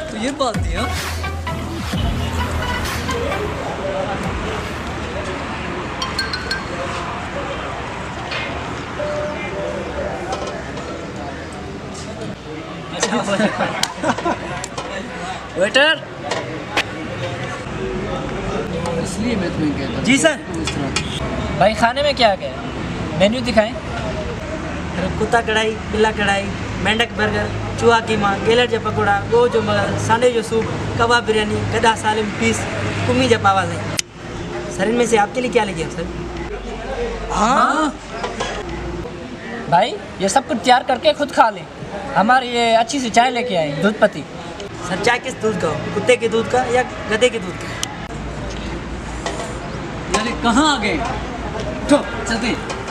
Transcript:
तो ये बात थी हाँ। वेटर। इसलिए मैं तुम्हें कहता हूँ जी सर। इस तरह भाई खाने में क्या क्या है, मेन्यू दिखाएं। कुत्ता कढ़ाई, बिल्ला कढ़ाई, मेंढक बर्गर, चूहा कीमा, गेलर जा पकोड़ा, गो जो मगर, सांडे जो सूप, कबाब बिरयानी, गदा सालिम पीस, कुम्मी जा पावा है। सर इनमें से आपके लिए क्या लेके सर? हाँ भाई, ये सब कुछ तैयार करके खुद खा लें। हमारी ये अच्छी सी चाय लेके आए, दूध पत्ती। सर चाय किस दूध का हो? कुत्ते के दूध का या गधे के दूध का? यार कहाँ आ गए? चलते हैं।